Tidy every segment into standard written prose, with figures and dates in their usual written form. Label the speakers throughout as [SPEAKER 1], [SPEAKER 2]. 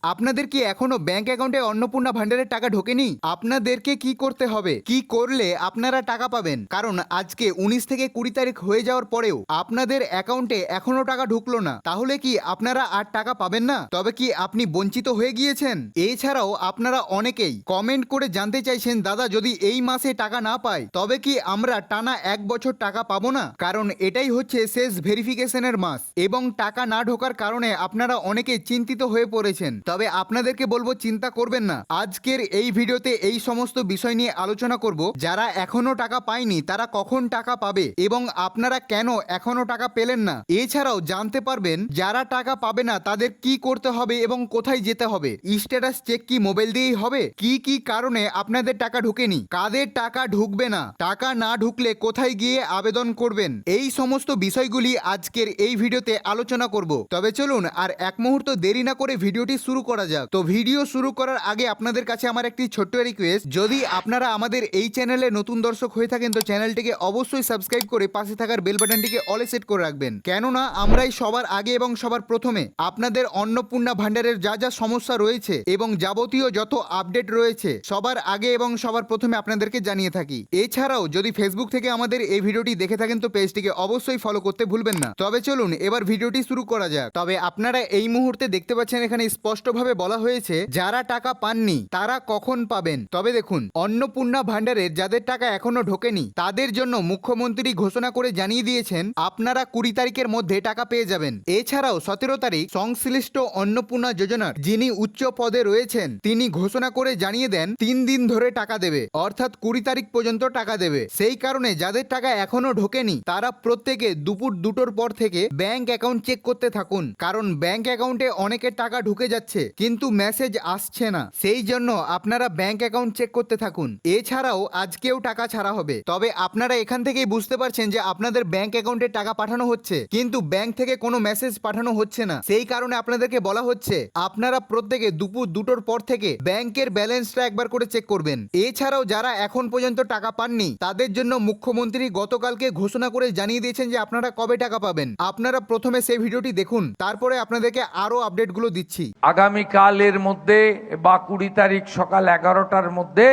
[SPEAKER 1] আপনাদের কি এখনো ব্যাংক অ্যাকাউন্টে অন্নপূর্ণা ভান্ডারের টাকা ঢোকেনি? আপনাদেরকে কি করতে হবে, কি করলে আপনারা টাকা পাবেন? কারণ আজকে 19 থেকে 20 তারিখ হয়ে যাওয়ার পরেও আপনাদের অ্যাকাউন্টে এখনো টাকা ঢুকলো না, তাহলে কি আপনারা আর টাকা পাবেন না? তবে কি আপনি বঞ্চিত হয়ে গিয়েছেন? এছাড়াও আপনারা অনেকেই কমেন্ট করে জানতে চাইছেন, দাদা যদি এই মাসে টাকা না পাই তবে কি আমরা টানা 1 বছর টাকা পাবো না? কারণ এটাই হচ্ছে শেষ ভেরিফিকেশনের মাস এবং টাকা না ঢোকার কারণে আপনারা অনেকেই চিন্তিত হয়ে পড়েছেন। তবে আপনাদেরকে বলবো চিন্তা করবেন না। আজকের এই ভিডিওতে এই সমস্ত বিষয় নিয়ে আলোচনা করব। যারা এখনো টাকা পায়নি তারা কখন টাকা পাবে এবং আপনারা কেন এখনো টাকা পেলেন না। এছাড়াও জানতে পারবেন যারা টাকা পাবে না তাদের কি করতে হবে এবং কোথায় যেতে হবে। স্ট্যাটাস চেক কি মোবাইল দিয়েই হবে? কি কি কারণে আপনাদের টাকা ঢোকেনি, কাদের টাকা ঢুকবে না, টাকা না ঢুকলে কোথায় গিয়ে আবেদন করবেন, এই সমস্ত বিষয়গুলি আজকের এই ভিডিওতে আলোচনা করব। তবে চলুন আর এক মুহূর্ত দেরি না করে ভিডিওটি শুরু করা যাক। তো ভিডিও শুরু করার আগে আপনাদের কাছে আমার একটি ছোট্ট রিকোয়েস্ট, যদি আপনারা আমাদের এই চ্যানেলে নতুন দর্শক হয়ে থাকেন তো চ্যানেলটিকে অবশ্যই সাবস্ক্রাইব করে পাশে থাকার বেল বাটনটিকে অলে সেট করে রাখবেন, কেননা আমরাই সবার আগে এবং সবার প্রথমে আপনাদের অন্নপূর্ণা ভান্ডারের যা যা সমস্যা রয়েছে এবং যাবতীয় যত আপডেট রয়েছে সবার আগে এবং সবার প্রথমে আপনাদেরকে জানিয়ে থাকি। এছাড়াও যদি ফেসবুক থেকে আমাদের এই ভিডিওটি দেখে থাকেন তো পেজটিকে অবশ্যই ফলো করতে ভুলবেন না। তবে চলুন এবার ভিডিওটি শুরু করা যাক। তবে আপনারা এই মুহূর্তে দেখতে পাচ্ছেন এখানে স্পষ্টভাবে বলা হয়েছে যারা টাকা পাননি তারা কখন পাবেন। তবে দেখুন, অন্নপূর্ণা ভান্ডারের যাদের টাকা এখনো ঢোকেনি তাদের জন্য মুখ্যমন্ত্রী ঘোষণা করে জানিয়ে দিয়েছেন আপনারা 20 তারিখের মধ্যে টাকা পেয়ে যাবেন। এছাড়াও 17 তারিখ সংশ্লিষ্ট অন্নপূর্ণা যোজনার যিনি উচ্চ পদে রয়েছেন তিনি ঘোষণা করে জানিয়ে দেন 3 দিন ধরে টাকা দেবে, অর্থাৎ 20 তারিখ পর্যন্ত টাকা দেবে। সেই কারণে যাদের টাকা এখনো ঢোকেনি তারা প্রত্যেকে দুপুর 2টোর পর থেকে ব্যাংক অ্যাকাউন্ট চেক করতে থাকুন, কারণ ব্যাংক অ্যাকাউন্টে অনেকের টাকা ঢুকে যাচ্ছে কিন্তু মেসেজ আসছে না। সেই জন্য আপনারা ব্যাংক অ্যাকাউন্ট চেক করতে থাকুন। এছাড়াও আজকেও টাকা ছাড়া হবে। তবে আপনারা এখান থেকেই বুঝতে পারছেন যে আপনাদের ব্যাংক অ্যাকাউন্টে টাকা পাঠানো হচ্ছে কিন্তু ব্যাংক থেকে কোনো মেসেজ পাঠানো হচ্ছে না। সেই কারণে আপনাদেরকে বলা হচ্ছে আপনারা প্রত্যেকে দুপুর 2টোর পর থেকে ব্যাংকের ব্যালেন্সটা একবার করে চেক করবেন। এছাড়াও যারা এখন পর্যন্ত টাকা পাননি তাদের জন্য মুখ্যমন্ত্রী গতকালকে ঘোষণা করে জানিয়ে দিয়েছেন যে আপনারা কবে টাকা পাবেন। আপনারা প্রথমে সেই ভিডিওটি দেখুন, তারপরে আপনাদেরকে আরো আপডেটগুলো দিচ্ছি।
[SPEAKER 2] আগামীকালের মধ্যে বা 20 তারিখ সকাল 11টার মধ্যে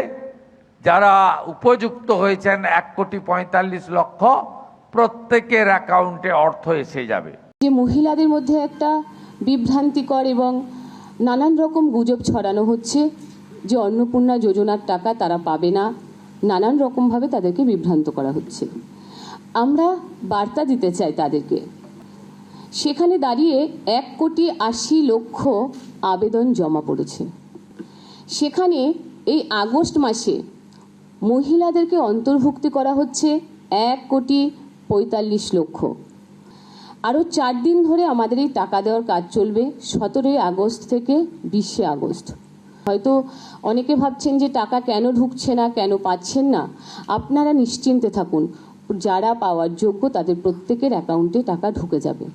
[SPEAKER 2] যারা উপযুক্ত হয়েছেন 1,45,00,000 প্রত্যেকের অ্যাকাউন্টে অর্থ এসে যাবে।
[SPEAKER 3] যে মহিলাদের মধ্যে একটা বিভ্রান্তিকর এবং নানান রকম গুজব ছড়ানো হচ্ছে যে অন্নপূর্ণা যোজনার টাকা তারা পাবে না, নানান রকমভাবে তাদেরকে বিভ্রান্ত করা হচ্ছে। আমরা বার্তা দিতে চাই তাদেরকে। সেখানে দাঁড়িয়ে 1,80,00,000 আবেদন জমা পড়েছে। সেখানে এই আগস্ট মাসে মহিলাদেরকে অন্তর্ভুক্তি করা হচ্ছে 1,45,00,000। আরও 4 দিন ধরে আমাদের এই টাকা দেওয়ার কাজ চলবে, 17 আগস্ট থেকে 20 আগস্ট। হয়তো অনেকে ভাবছেন যে টাকা কেন ঢুকছে না, কেন পাচ্ছেন না। আপনারা নিশ্চিন্তে থাকুন, যারা পাওয়ার যোগ্য তাদের প্রত্যেকের অ্যাকাউন্টে টাকা ঢুকে যাবে।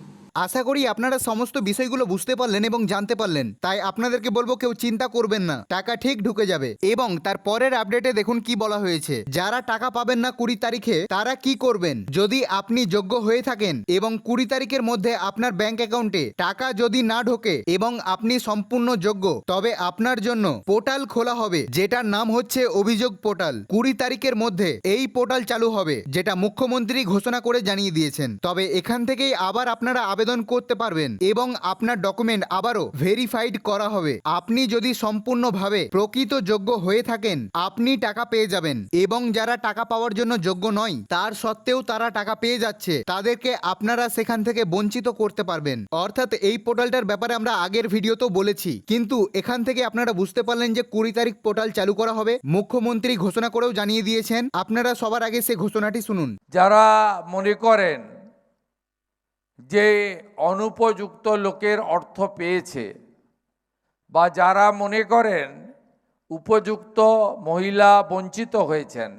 [SPEAKER 1] আশা করি আপনারা সমস্ত বিষয়গুলো বুঝতে পারলেন এবং জানতে পারলেন। তাই আপনাদেরকে বলবো কেউ চিন্তা করবেন না, টাকা ঠিক ঢুকে যাবে। এবং তার পরের আপডেটে দেখুন কি বলা হয়েছে, যারা টাকা পাবেন না 20 তারিখে তারা কি করবেন। যদি আপনি যোগ্য হয়ে থাকেন এবং 20 তারিখের মধ্যে আপনার ব্যাংক অ্যাকাউন্টে টাকা যদি না ঢোকে এবং আপনি সম্পূর্ণ যোগ্য, তবে আপনার জন্য পোর্টাল খোলা হবে যেটার নাম হচ্ছে অভিযোগ পোর্টাল। 20 তারিখের মধ্যে এই পোর্টাল চালু হবে, যেটা মুখ্যমন্ত্রী ঘোষণা করে জানিয়ে দিয়েছেন। তবে এখান থেকেই আবার আপনারা আবেদন করতে পারবেন এবং আপনার ডকুমেন্ট আবারও ভেরিফাইড করা হবে। আপনি যদি সম্পূর্ণভাবে প্রকৃত যোগ্য হয়ে থাকেন আপনি টাকা পেয়ে যাবেন, এবং যারা টাকা পাওয়ার জন্য যোগ্য নয় তার সত্ত্বেও তারা টাকা পেয়ে যাচ্ছে তাদেরকে আপনারা সেখান থেকে বঞ্চিত করতে পারবেন। অর্থাৎ এই পোর্টালটার ব্যাপারে আমরা আগের ভিডিওতেও বলেছি, কিন্তু এখান থেকে আপনারা বুঝতে পারলেন যে 20 তারিখ পোর্টাল চালু করা হবে। মুখ্যমন্ত্রী ঘোষণা করেও জানিয়ে দিয়েছেন, আপনারা সবার আগে সে ঘোষণাটি শুনুন।
[SPEAKER 2] যারা মনে করেন যে অনুপযুক্ত লোকের অর্থ পেয়েছে বা যারা মনে করেন উপযুক্ত মহিলা বঞ্চিত হয়েছেন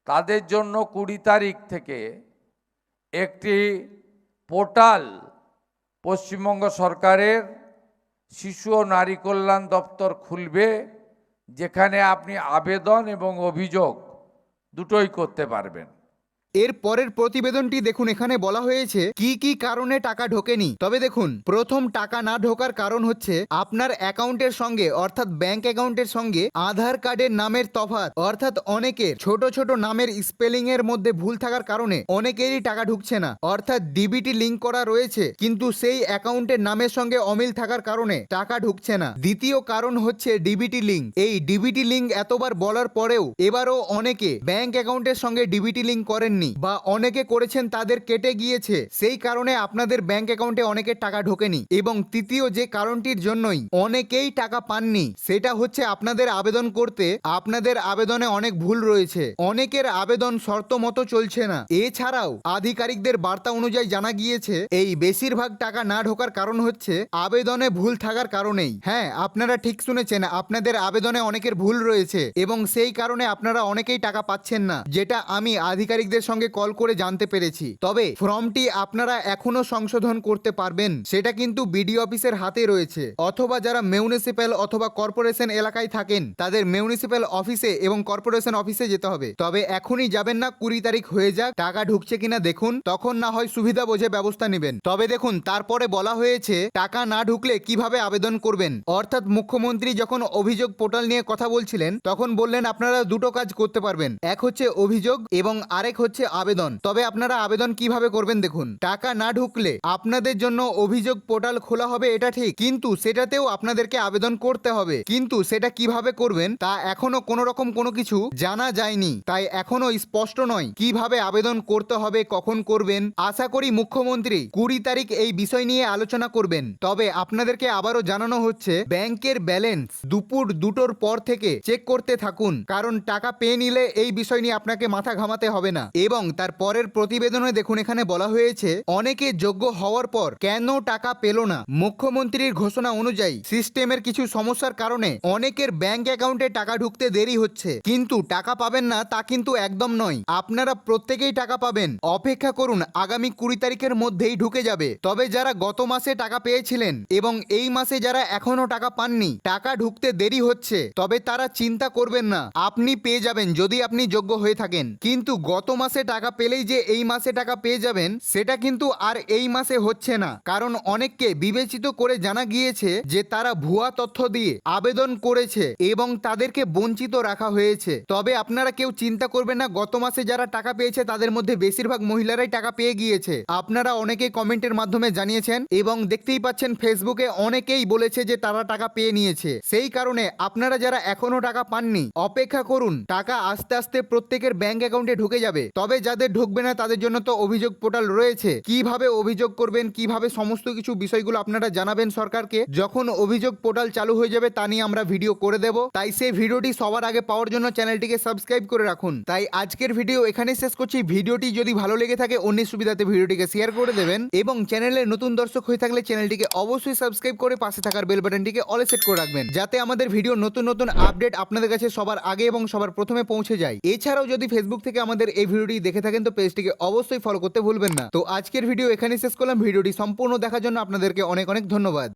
[SPEAKER 2] তাদের জন্য 20 তারিখ থেকে একটি পোর্টাল পশ্চিমবঙ্গ সরকারের শিশু ও নারী কল্যাণ দপ্তর খুলবে, যেখানে আপনি আবেদন এবং অভিযোগ দুটোই করতে পারবেন।
[SPEAKER 1] এর পরের প্রতিবেদনটি দেখুন, এখানে বলা হয়েছে কি কি কারণে টাকা ঢোকেনি। তবে দেখুন, প্রথম টাকা না ঢোকার কারণ হচ্ছে আপনার অ্যাকাউন্টের সঙ্গে অর্থাৎ ব্যাংক অ্যাকাউন্টের সঙ্গে আধার কার্ডের নামের তফাৎ, অর্থাৎ অনেকের ছোট ছোট নামের স্পেলিং এর মধ্যে ভুল থাকার কারণে অনেকেরই টাকা ঢুকছে না। অর্থাৎ ডিবিটি লিংক করা রয়েছে কিন্তু সেই অ্যাকাউন্টের নামের সঙ্গে অমিল থাকার কারণে টাকা ঢুকছে না। দ্বিতীয় কারণ হচ্ছে ডিবিটি লিংক। এই ডিবিটি লিংক এতবার বলার পরেও এবারও অনেকে ব্যাংক অ্যাকাউন্টের সঙ্গে ডিবিটি লিংক করেননি বা অনেকে করেছেন তাদের কেটে গিয়েছে, সেই কারণে আপনাদের ব্যাংক অ্যাকাউন্টে অনেকের টাকা ঢোকেনি। এবং তৃতীয় যে কারণটির জন্যই অনেকেই টাকা পাননি সেটা হচ্ছে আপনাদের আবেদন করতে আপনাদের আবেদনে অনেক ভুল রয়েছে, অনেকের আবেদন শর্ত মতো চলছে না। এছাড়াও আধিকারিকদের বার্তা অনুযায়ী জানা গিয়েছে এই বেশিরভাগ টাকা না ঢোকার কারণ হচ্ছে আবেদনে ভুল থাকার কারণেই। হ্যাঁ, আপনারা ঠিক শুনেছেন, আপনাদের আবেদনে অনেকের ভুল রয়েছে এবং সেই কারণে আপনারা অনেকেই টাকা পাচ্ছেন না, যেটা আমি আধিকারিকদের সঙ্গে কল করে জানতে পেরেছি। তবে ফর্মটি আপনারা এখনো সংশোধন করতে পারবেন, সেটা কিন্তু বিডিও অফিসের হাতে রয়েছে। অথবা যারা মিউনিসিপ্যাল অথবা কর্পোরেশন এলাকায় থাকেন তাদের মিউনিসিপ্যাল অফিসে এবং কর্পোরেশন অফিসে যেতে হবে। তবে এখনই যাবেন না, 20 তারিখ হয়ে যাক, টাকা ঢুকছে কিনা দেখুন, তখন না হয় সুবিধা বুঝে ব্যবস্থা নেবেন। তবে দেখুন, তারপরে বলা হয়েছে টাকা না ঢুকলে কিভাবে আবেদন করবেন। অর্থাৎ মুখ্যমন্ত্রী যখন অভিযোগ পোর্টাল নিয়ে কথা বলছিলেন তখন বললেন আপনারা দুটো কাজ করতে পারবেন, এক হচ্ছে অভিযোগ এবং আরেক হচ্ছে আবেদন। তবে আপনারা আবেদন কিভাবে করবেন দেখুন, টাকা না ঢুকলে আপনাদের জন্য অভিযোগ পোর্টাল খোলা হবে এটা ঠিক, কিন্তু সেটাতেও আপনাদেরকে আবেদন করতে হবে। কিন্তু সেটা কিভাবে করবেন তা এখনো কোনো রকম কোনো কিছু জানা যায়নি, তাই এখনো স্পষ্ট নয় কিভাবে আবেদন করতে হবে, কখন করবেন। আশা করি মুখ্যমন্ত্রী 20 তারিখ এই বিষয় নিয়ে আলোচনা করবেন। তবে আপনাদেরকে আবারও জানানো হচ্ছে ব্যাংকের ব্যালেন্স দুপুর 2টোর পর থেকে চেক করতে থাকুন, কারণ টাকা পেয়ে নিলে এই বিষয় নিয়ে আপনাকে মাথা ঘামাতে হবে না। এবং তার পরের প্রতিবেদনে দেখুন, এখানে বলা হয়েছে অনেকে যোগ্য হওয়ার পর কেন টাকা পেল না। মুখ্যমন্ত্রীর ঘোষণা অনুযায়ী সিস্টেমের কিছু সমস্যার কারণে অনেকের ব্যাংক অ্যাকাউন্টে টাকা ঢুকতে দেরি হচ্ছে, কিন্তু টাকা পাবেন না তা কিন্তু একদম নয়। আপনারা প্রত্যেকেই টাকা পাবেন, অপেক্ষা করুন, আগামী 20 তারিখের মধ্যেই ঢুকে যাবে। তবে যারা গত মাসে টাকা পেয়েছিলেন এবং এই মাসে যারা এখনো টাকা পাননি, টাকা ঢুকতে দেরি হচ্ছে, তবে তারা চিন্তা করবেন না, আপনি পেয়ে যাবেন যদি আপনি যোগ্য হয়ে থাকেন। কিন্তু গত মাসে টাকা পেলেই যে এই মাসে টাকা পেয়ে যাবেন সেটা কিন্তু আর এই মাসে হচ্ছে না, কারণ অনেককে বিবেচিত করে জানা গিয়েছে যে তারা ভুয়া তথ্য দিয়ে আবেদন করেছে এবং তাদেরকে বঞ্চিত রাখা হয়েছে। তবে আপনারা কেউ চিন্তা করবেন না, গত মাসে যারা টাকা পেয়েছে তাদের মধ্যে বেশিরভাগ মহিলারাই টাকা পেয়ে গিয়েছে। আপনারা অনেকেই কমেন্টের মাধ্যমে জানিয়েছেন এবং দেখতেই পাচ্ছেন ফেসবুকে অনেকেই বলেছে যে তারা টাকা পেয়ে নিয়েছে। সেই কারণে আপনারা যারা এখনো টাকা পাননি অপেক্ষা করুন, টাকা আস্তে আস্তে প্রত্যেকের ব্যাংক অ্যাকাউন্টে ঢুকে যাবে। তবে যাদের ঢুকবে না তাদের জন্য তো অভিযোগ পোর্টাল রয়েছে, কিভাবে অভিযোগ করবেন, কিভাবে সমস্ত কিছু বিষয়গুলো আপনারা জানাবেন সরকারকে। যখন অভিযোগ পোর্টাল চালু হয়ে যাবে তা নিয়ে আমরা ভিডিও করে দেব, তাই সেই ভিডিওটি সবার আগে পাওয়ার জন্য চ্যানেলটিকে সাবস্ক্রাইব করে রাখুন। তাই আজকের ভিডিও এখানে শেষ করছি। ভিডিওটি যদি ভালো লেগে থাকে অন্যের সুবিধাতে ভিডিওটিকে শেয়ার করে দেবেন এবং চ্যানেলে নতুন দর্শক হয়ে থাকলে চ্যানেলটিকে অবশ্যই সাবস্ক্রাইব করে পাশে থাকার বেল বাটনটিকে অলে সেট করে রাখবেন, যাতে আমাদের ভিডিও নতুন নতুন আপডেট আপনাদের কাছে সবার আগে এবং সবার প্রথমে পৌঁছে যায়। এছাড়াও যদি ফেসবুক থেকে আমাদের এই ভিডিওটি দেখে থাকেন তো পেজটিকে অবশ্যই ফলো করতে ভুলবেন না। তো আজকের ভিডিও এখানে শেষ করলাম। ভিডিওটি সম্পূর্ণ দেখার জন্য আপনাদেরকে অনেক অনেক ধন্যবাদ।